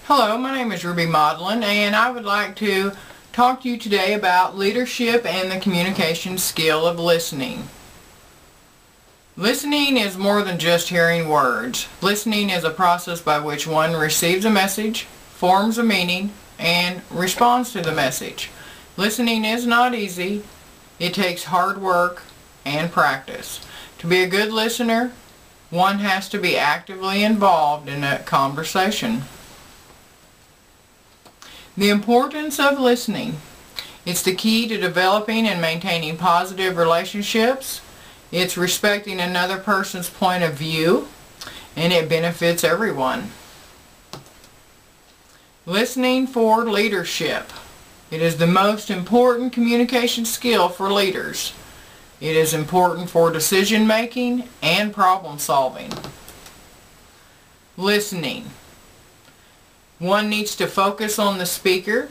Hello, my name is Ruby Maudlin, and I would like to talk to you today about leadership and the communication skill of listening. Listening is more than just hearing words. Listening is a process by which one receives a message, forms a meaning, and responds to the message. Listening is not easy. It takes hard work and practice. To be a good listener, one has to be actively involved in a conversation. The importance of listening. It's the key to developing and maintaining positive relationships. It's respecting another person's point of view, and it benefits everyone. Listening for leadership. It is the most important communication skill for leaders. It is important for decision making and problem solving. Listening. One needs to focus on the speaker,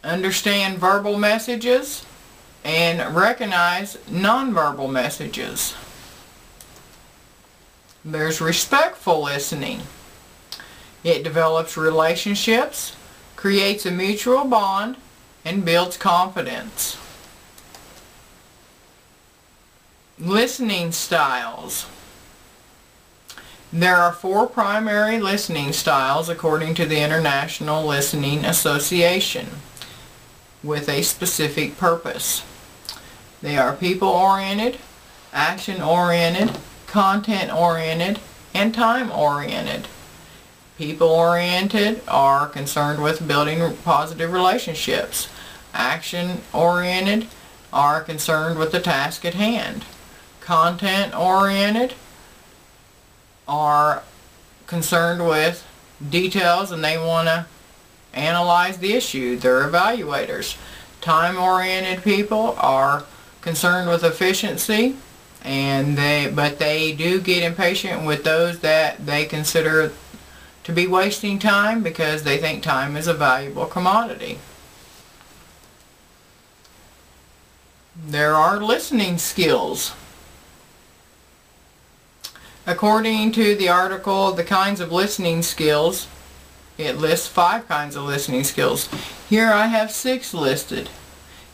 understand verbal messages, and recognize nonverbal messages. There's respectful listening. It develops relationships, creates a mutual bond, and builds confidence. Listening styles. There are 4 primary listening styles according to the International Listening Association with a specific purpose. They are people-oriented, action-oriented, content-oriented, and time-oriented. People-oriented are concerned with building positive relationships. Action-oriented are concerned with the task at hand. Content-oriented are concerned with details and they want to analyze the issue. They're evaluators. Time-oriented people are concerned with efficiency, but they do get impatient with those that they consider to be wasting time because they think time is a valuable commodity. There are listening skills. According to the article, The Kinds of Listening Skills, it lists 5 kinds of listening skills. Here I have 6 listed.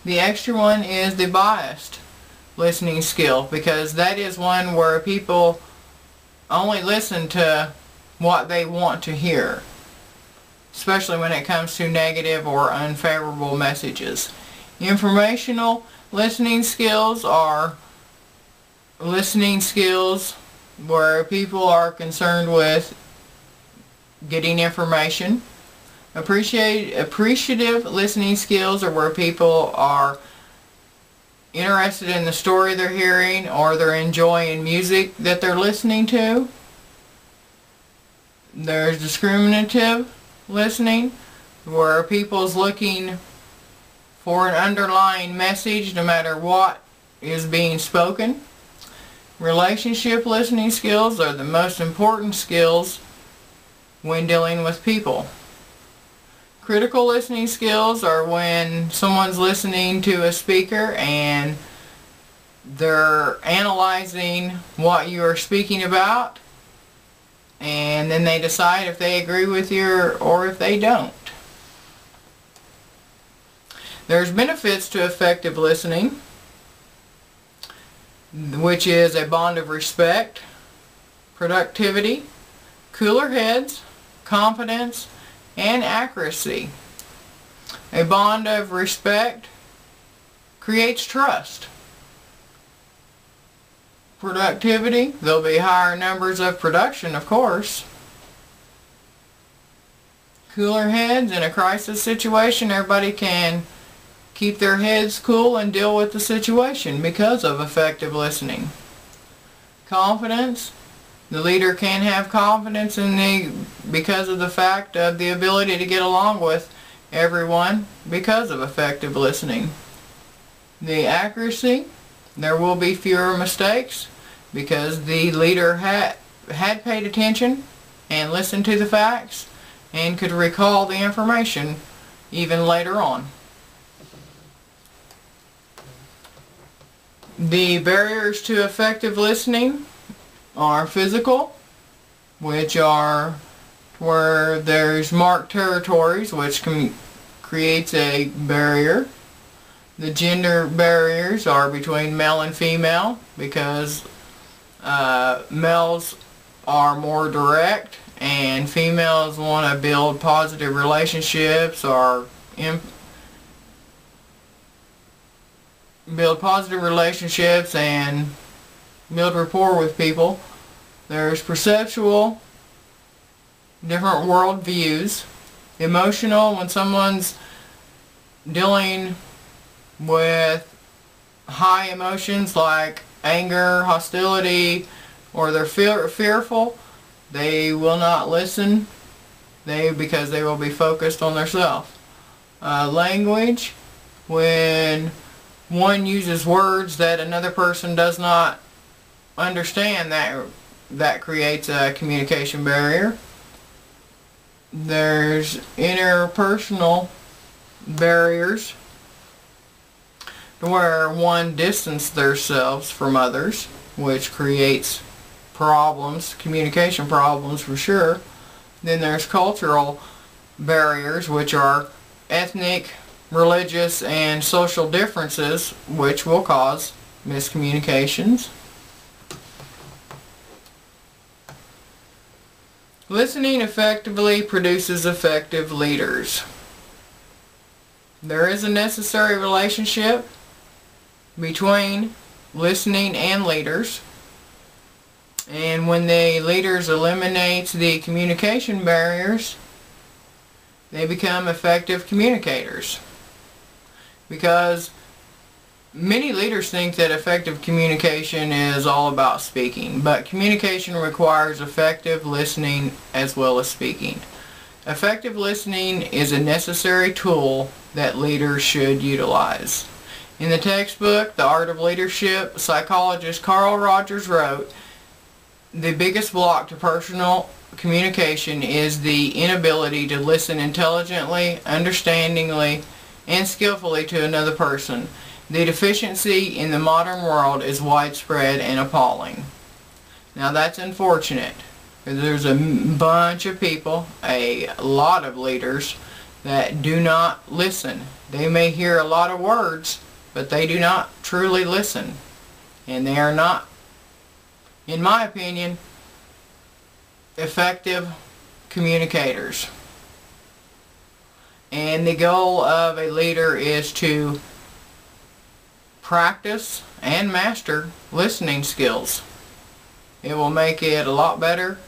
The extra one is the biased listening skill, because that is one where people only listen to what they want to hear, especially when it comes to negative or unfavorable messages. Informational listening skills are listening skills where people are concerned with getting information. Appreciative listening skills are where people are interested in the story they're hearing, or they're enjoying music that they're listening to. There's discriminative listening, where people's looking for an underlying message no matter what is being spoken. Relationship listening skills are the most important skills when dealing with people. Critical listening skills are when someone's listening to a speaker and they're analyzing what you are speaking about, and then they decide if they agree with you or if they don't. There's benefits to effective listening, which is a bond of respect, productivity, cooler heads, confidence, and accuracy. A bond of respect creates trust. Productivity, there'll be higher numbers of production, of course. Cooler heads, in a crisis situation, everybody can keep their heads cool and deal with the situation because of effective listening. Confidence. The leader can have confidence because of the fact of the ability to get along with everyone because of effective listening. The accuracy. There will be fewer mistakes because the leader had paid attention and listened to the facts and could recall the information even later on. The barriers to effective listening are physical, which are where there's marked territories, which creates a barrier. The gender barriers are between male and female, because males are more direct and females want to build positive relationships or build positive relationships and build rapport with people. There's perceptual, different world views. Emotional, when someone's dealing with high emotions like anger, hostility, or they're fearful, they will not listen because they will be focused on themselves. Language, when one uses words that another person does not understand, that creates a communication barrier. There's interpersonal barriers, where one distances themselves from others, which creates problems, communication problems for sure. Then there's cultural barriers, which are ethnic, religious, and social differences, which will cause miscommunications. Listening effectively produces effective leaders. There is a necessary relationship between listening and leaders, and when the leaders eliminate the communication barriers, they become effective communicators. Because many leaders think that effective communication is all about speaking, but communication requires effective listening as well as speaking. Effective listening is a necessary tool that leaders should utilize. In the textbook, The Art of Leadership, psychologist Carl Rogers wrote, "The biggest block to personal communication is the inability to listen intelligently, understandingly, and skillfully to another person. The deficiency in the modern world is widespread and appalling." Now that's unfortunate, because there's a bunch of people, a lot of leaders, that do not listen. They may hear a lot of words, but they do not truly listen. And they are not, in my opinion, effective communicators. And the goal of a leader is to practice and master listening skills. It will make it a lot better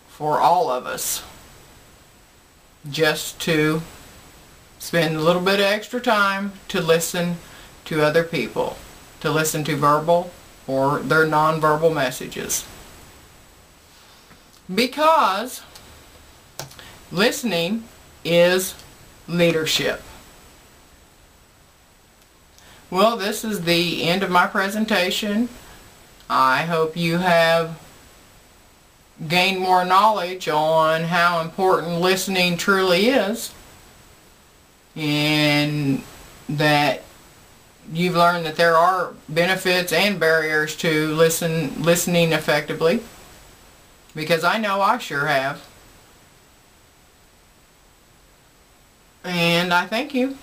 for all of us just to spend a little bit of extra time to listen to other people, to listen to verbal or their nonverbal messages. Because listening is leadership. Well, this is the end of my presentation. I hope you have gained more knowledge on how important listening truly is, and that you've learned that there are benefits and barriers to listening effectively, because I know I sure have. And I thank you.